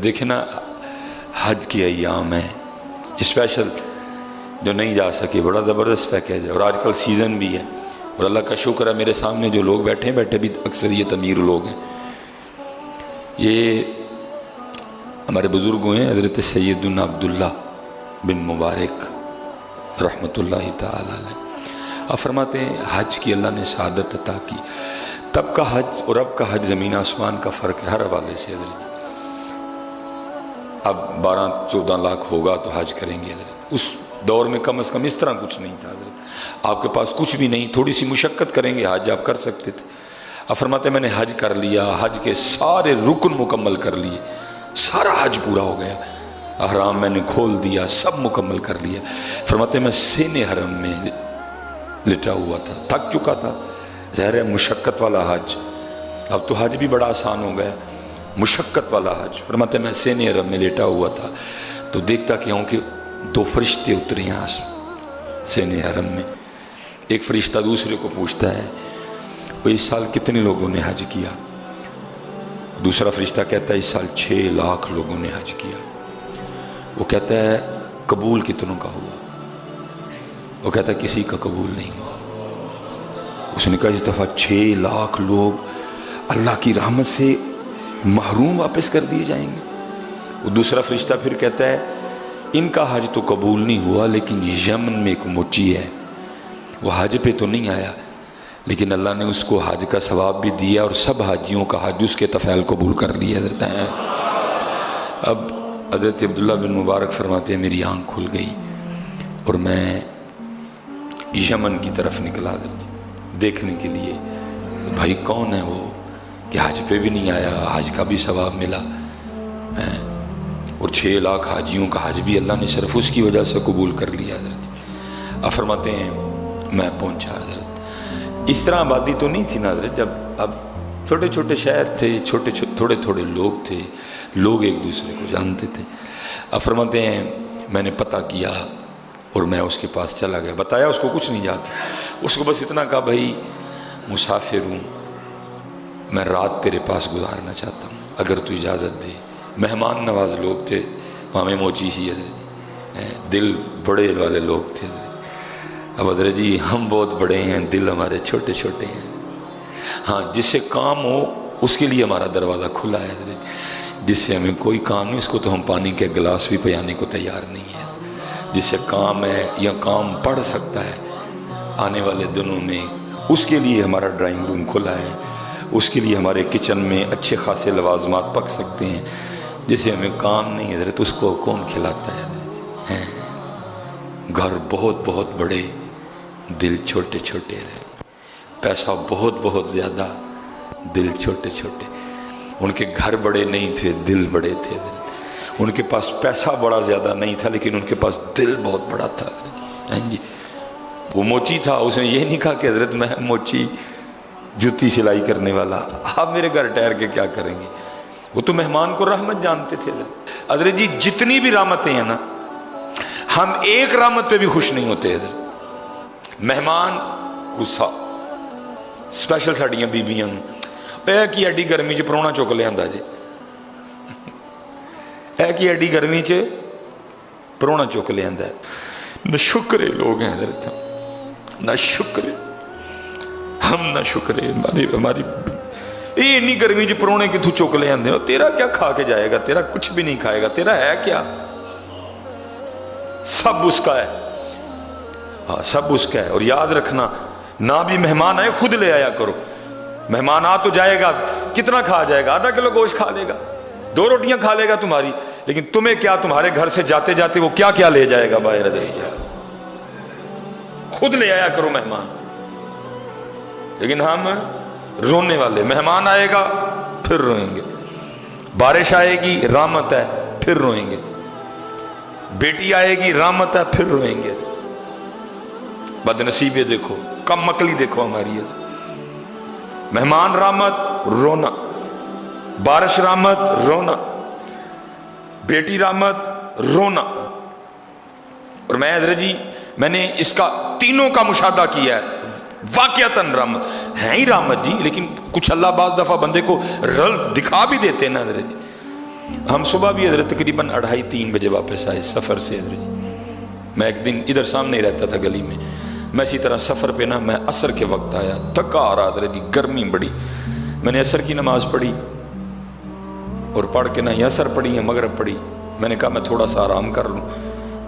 دیکھیں نا حج کی ایام ہے اسپیشل، جو نہیں جا سکے بڑا زبردست پیکیج ہے، اور آج کل سیزن بھی ہے، اور اللہ کا شکر ہے میرے سامنے جو لوگ بیٹھے بھی اکثریت امیر لوگ ہیں۔ یہ ہمارے بزرگ ہیں حضرت سیدنا عبداللہ بن مبارک رحمۃ اللہ تعالی علیہ، آپ فرماتے ہیں حج کی اللہ نے سعادت عطا کی۔ تب کا حج اور اب کا حج زمین آسمان کا فرق ہے ہر حوالے سے حضرت۔ اب 12-14 لاکھ ہوگا تو حج کریں گے حضرت، اس دور میں کم از کم اس طرح کچھ نہیں تھا حضرت، آپ کے پاس کچھ بھی نہیں، تھوڑی سی مشقت کریں گے حج آپ کر سکتے تھے۔ اب فرماتے ہیں میں نے حج کر لیا، حج کے سارے رکن مکمل کر لیے، سارا حج پورا ہو گیا، احرام میں نے کھول دیا، سب مکمل کر لیا۔ فرماتے ہیں میں سین حرم میں لٹا ہوا تھا، تھک چکا تھا، ظاہر ہے مشقت والا حج، اب تو حج بھی بڑا آسان ہو گیا، مشقت والا حج۔ فرماتے ہیں میں سین حرم میں لیٹا ہوا تھا تو دیکھتا کیا ہوں کہ 2 فرشتے اترے ہیں سین حرم میں۔ ایک فرشتہ دوسرے کو پوچھتا ہے وہ اس سال کتنے لوگوں نے حج کیا؟ دوسرا فرشتہ کہتا ہے اس سال 6 لاکھ لوگوں نے حج کیا۔ وہ کہتا ہے قبول کتنوں کا ہوا؟ وہ کہتا ہے کسی کا قبول نہیں ہوا۔ اس نے کہا اس دفعہ 6 لاکھ لوگ اللہ کی رحمت سے محروم واپس کر دیے جائیں گے۔ وہ دوسرا فرشتہ پھر کہتا ہے ان کا حج تو قبول نہیں ہوا، لیکن یمن میں ایک موچی ہے، وہ حج پہ تو نہیں آیا لیکن اللہ نے اس کو حج کا ثواب بھی دیا، اور سب حاجیوں کا حج اس کے طفیل قبول کر لیا حضرت ہیں۔ اب حضرت عبداللہ بن مبارک فرماتے ہیں میری آنکھ کھل گئی اور میں یمن کی طرف نکلا حضرت دیکھنے کے لیے بھائی کون ہے وہ کہ حج پہ بھی نہیں آیا، حج کا بھی ثواب ملا، اور 6 لاکھ حاجیوں کا حج بھی اللہ نے صرف اس کی وجہ سے قبول کر لیا حضرت۔ اب فرماتے ہیں میں پہنچا حضرت، اس طرح آبادی تو نہیں تھی نا حضرت، جب اب چھوٹے چھوٹے شہر تھے، تھوڑے تھوڑے لوگ تھے، لوگ ایک دوسرے کو جانتے تھے۔ اب فرماتے ہیں میں نے پتہ کیا اور میں اس کے پاس چلا گیا، بتایا اس کو کچھ نہیں جاتا، اس کو بس اتنا کہا بھائی مسافر ہوں، میں رات تیرے پاس گزارنا چاہتا ہوں اگر تو اجازت دے۔ مہمان نواز لوگ تھے وہاں میں موچی سی حضرت، دل بڑے والے لوگ تھے حضرت۔ اب حضرت جی ہم بہت بڑے ہیں، دل ہمارے چھوٹے چھوٹے ہیں، ہاں جس سے کام ہو اس کے لیے ہمارا دروازہ کھلا ہے حضرت، جس سے ہمیں کوئی کام نہیں اس کو تو ہم پانی کے گلاس بھی پجانے کو تیار نہیں ہے، جس سے کام ہے یا کام پڑ سکتا ہے آنے والے دنوں میں اس کے لیے ہمارا ڈرائنگ روم کھلا ہے، اس کے لیے ہمارے کچن میں اچھے خاصے لوازمات پک سکتے ہیں، جسے ہمیں کام نہیں حضرت اس کو کون کھلاتا ہے حضرت۔ گھر بہت بہت بڑے، دل چھوٹے چھوٹے حضرت، پیسہ بہت بہت زیادہ، دل چھوٹے چھوٹے۔ ان کے گھر بڑے نہیں تھے، دل بڑے تھے حضرت، ان کے پاس پیسہ بڑا زیادہ نہیں تھا لیکن ان کے پاس دل بہت بڑا تھا حضرت۔ جی وہ موچی تھا، اس نے یہ نہیں کہا کہ حضرت میں موچی جوتی سلائی کرنے والا، آپ میرے گھر ٹھہر کے کیا کریں گے؟ وہ تو مہمان کو رحمت جانتے تھے حضرت جی۔ جتنی بھی رحمتیں ہیں نا، ہم ایک رحمت پہ بھی خوش نہیں ہوتے حضرت۔ مہمان غصہ سپیشل ساڑیاں بیبیاں اے کی ایڈی گرمی چ پرونا چک لے آندا جی، اے کی ایڈی گرمی چ پرونا چک لے آندا ہے۔ نہ شکرے لوگ ہیں حضرت، نہ شکرے، ہم نہ شکرے ہماری یہ انی گرمی چ پرونے کتوں چک لے آندے ہو، تیرا کیا کھا کے جائے گا، تیرا کچھ بھی نہیں کھائے گا، تیرا ہے کیا، سب اس کا ہے، ہاں سب اس کا ہے۔ اور یاد رکھنا نہ بھی مہمان آئے خود لے آیا کرو، مہمان آ تو جائے گا کتنا کھا جائے گا، آدھا کلو گوشت کھا لے گا، 2 روٹیاں کھا لے گا تمہاری، لیکن تمہیں کیا، تمہارے گھر سے جاتے جاتے وہ کیا کیا لے جائے گا باہر، خود لے آیا کرو مہمان۔ لیکن ہم رونے والے، مہمان آئے گا پھر روئیں گے، بارش آئے گی رحمت ہے پھر روئیں گے، بیٹی آئے گی رحمت ہے پھر روئیں گے۔ بد نصیبیں دیکھو، کم عقلی دیکھو ہماری، مہمان رحمت رونا، بارش رحمت رونا، بیٹی رحمت رونا۔ اور میں حضرت جی میں نے اس کا تینوں کا مشاہدہ کیا ہے، واقعتاً رحمت ہے ہی رحمت جی، لیکن کچھ اللہ بعض دفعہ بندے کو رل دکھا بھی دیتے ہیں نا حضرت جی۔ ہم صبح بھی حضرت تقریباً 2:30-3 بجے واپس آئے سفر سے حضرت جی۔ میں ایک دن ادھر سامنے ہی رہتا تھا گلی میں، میں اسی طرح سفر پہ نا میں عصر کے وقت آیا، تھکا آ رہا حضرت جی، گرمی بڑی، میں نے عصر کی نماز پڑھی اور پڑھ کے نہ یہ عصر پڑھی ہے مغرب پڑھی، میں نے کہا میں تھوڑا سا آرام کر لوں،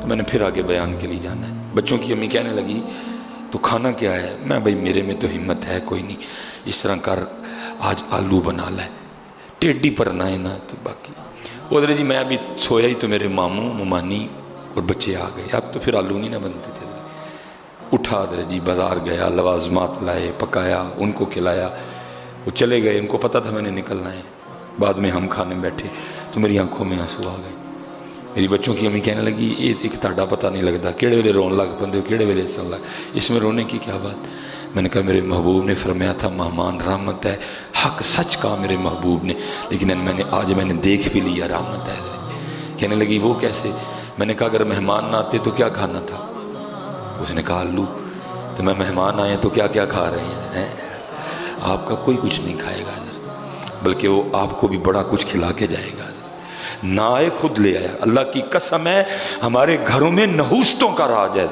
تو میں نے پھر آگے بیان کے لیے جانا ہے۔ بچوں کی امی کہنے لگی تو کھانا کیا ہے؟ میں بھائی میرے میں تو ہمت ہے کوئی نہیں، اس طرح کر آج آلو بنا لے، ٹیڈی پر نہ ہے نا تو باقی ادھر جی۔ میں ابھی سویا ہی تو میرے ماموں ممانی اور بچے آ گئے، اب تو پھر آلو نہیں نہ بنتے تھے۔ اٹھا ادھر جی، بازار گیا، لوازمات لائے، پکایا، ان کو کھلایا، وہ چلے گئے، ان کو پتہ تھا میں نے نکلنا ہے۔ بعد میں ہم کھانے بیٹھے تو میری آنکھوں میں آنسو آ گئے۔ میری بچوں کی امی کہنے لگی یہ ایک تاڑا پتہ نہیں لگتا کیڑے ویلے رون لگ پندے ہو، کیڑے ویلے ہسن لگ، اس میں رونے کی کیا بات؟ میں نے کہا میرے محبوب نے فرمایا تھا مہمان رحمت ہے، حق سچ کہا میرے محبوب نے، لیکن آج میں نے دیکھ بھی لیا رحمت ہے۔ کہنے لگی وہ کیسے؟ میں نے کہا اگر مہمان نہ آتے تو کیا کھانا تھا؟ اس نے کہا آلو۔ تو میں مہمان آئے تو کیا کیا کھا رہے ہیں؟ آپ کا کوئی کچھ نہیں کھائے گا، بلکہ وہ آپ کو بھی بڑا کچھ کھلا کے جائے گا۔ نہ آئے خود لے آیا۔ اللہ کی قسم ہے ہمارے گھروں میں نحوستوں کا راج ہے،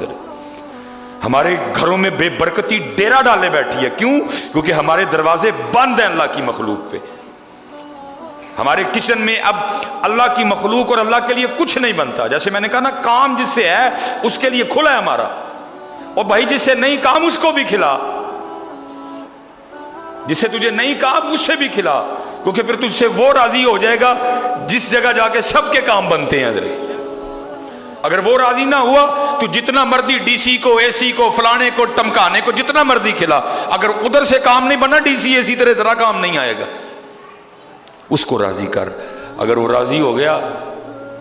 ہمارے گھروں میں بے برکتی ڈیرا ڈالے بیٹھی ہے۔ کیوں؟ کیونکہ ہمارے دروازے بند ہیں اللہ کی مخلوق پہ۔ ہمارے کچن میں اب اللہ کی مخلوق اور اللہ کے لیے کچھ نہیں بنتا۔ جیسے میں نے کہا نا کام جس سے ہے اس کے لیے کھلا ہے ہمارا، اور بھائی جس سے نہیں کام اس کو بھی کھلا، جسے تجھے نہیں کام اس سے بھی کھلا، کیونکہ پھر تجھ سے وہ راضی ہو جائے گا جس جگہ جا کے سب کے کام بنتے ہیں۔ اگر وہ راضی نہ ہوا تو جتنا مرضی ڈی سی کو، اے سی کو، فلانے کو، ٹمکانے کو جتنا مرضی کھلا، اگر ادھر سے کام نہیں بنا ڈی سی اے سی تیرے ذرا کام نہیں آئے گا۔ اس کو راضی کر، اگر وہ راضی ہو گیا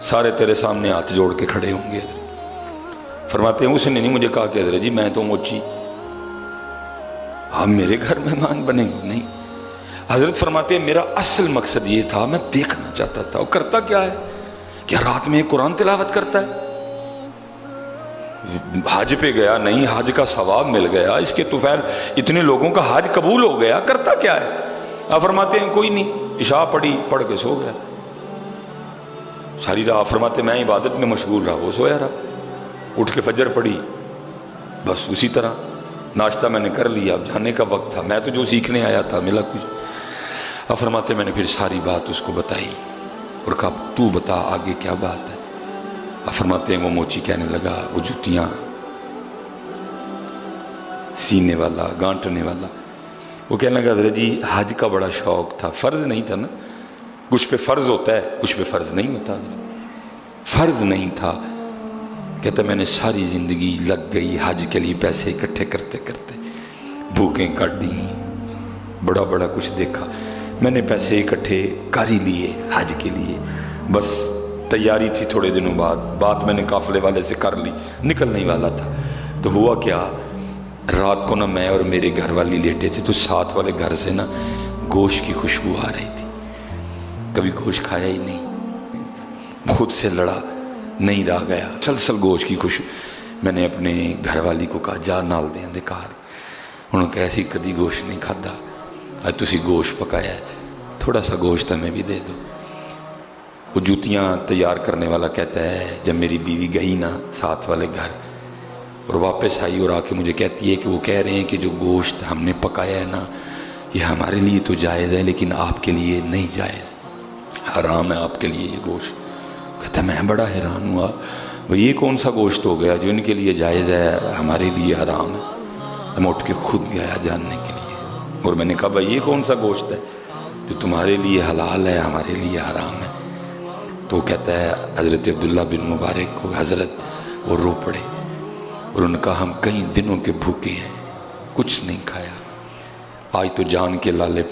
سارے تیرے سامنے ہاتھ جوڑ کے کھڑے ہوں گے۔ فرماتے ہیں اس نے نہیں مجھے کہا کہ حضرت جی میں تو موچی، آپ میرے گھر مہمان بنے گے؟ نہیں۔ حضرت فرماتے ہیں میرا اصل مقصد یہ تھا، میں دیکھنا چاہتا تھا وہ کرتا کیا ہے، کیا رات میں قرآن تلاوت کرتا ہے؟ حج پہ گیا نہیں، حج کا ثواب مل گیا، اس کے طفیل اتنے لوگوں کا حج قبول ہو گیا، کرتا کیا ہے؟ آپ فرماتے ہیں کوئی نہیں، عشاء پڑھی، پڑھ کے سو گیا ساری رات۔ فرماتے میں عبادت میں مشغول رہا، وہ سویا رہا، اٹھ کے فجر پڑھی، بس اسی طرح ناشتہ میں نے کر لیا، اب جانے کا وقت تھا، میں تو جو سیکھنے آیا تھا ملا کچھ۔ اب فرماتے میں نے پھر ساری بات اس کو بتائی اور کہا تو بتا آگے کیا بات ہے؟ اب فرماتے ہیں وہ موچی کہنے لگا وہ جوتیاں سینے والا، گانٹنے والا، وہ کہنے لگا حضرت جی حج کا بڑا شوق تھا، فرض نہیں تھا نا، کچھ پہ فرض ہوتا ہے کچھ پہ فرض نہیں ہوتا، فرض نہیں تھا۔ کہتا میں نے ساری زندگی لگ گئی حج کے لیے پیسے اکٹھے کرتے کرتے، بھوکیں کٹ دی، بڑا بڑا کچھ دیکھا، میں نے پیسے اکٹھے کر ہی لیے حج کے لیے، بس تیاری تھی تھوڑے دنوں بعد، بات میں نے قافلے والے سے کر لی، نکلنے ہی والا تھا۔ تو ہوا کیا، رات کو نا میں اور میرے گھر والی لیٹے تھے تو ساتھ والے گھر سے نا گوشت کی خوشبو آ رہی تھی، کبھی گوشت کھایا ہی نہیں، خود سے لڑا نہیں رہ گیا، سلسل گوشت کی خوشبو۔ میں نے اپنے گھر والی کو کہا جا نال دیں دے کار، انہوں نے کہا ایسی کدی گوشت نہیں کھادا، آج تسی گوشت پکایا ہے، تھوڑا سا گوشت ہمیں بھی دے دو۔ وہ جوتیاں تیار کرنے والا کہتا ہے جب میری بیوی گئی نا ساتھ والے گھر اور واپس آئی اور آ کے مجھے کہتی ہے کہ وہ کہہ رہے ہیں کہ جو گوشت ہم نے پکایا ہے نا یہ ہمارے لیے تو جائز ہے لیکن آپ کے لیے نہیں جائز، حرام ہے آپ کے لیے یہ گوشت۔ کہتا میں بڑا حیران ہوا، بھئی یہ کون سا گوشت ہو گیا جو ان کے لیے جائز ہے ہمارے لیے حرام ہے؟ میں اٹھ کے خود گیا جاننے کے لیے، اور میں نے کہا بھئی یہ کون سا گوشت ہے جو تمہارے لیے حلال ہے ہمارے لیے حرام ہے؟ تو وہ کہتا ہے حضرت عبداللہ بن مبارک کو حضرت وہ رو پڑے اور ان کا ہم کئی دنوں کے بھوکے ہیں، کچھ نہیں کھایا، آج تو جان کے لالے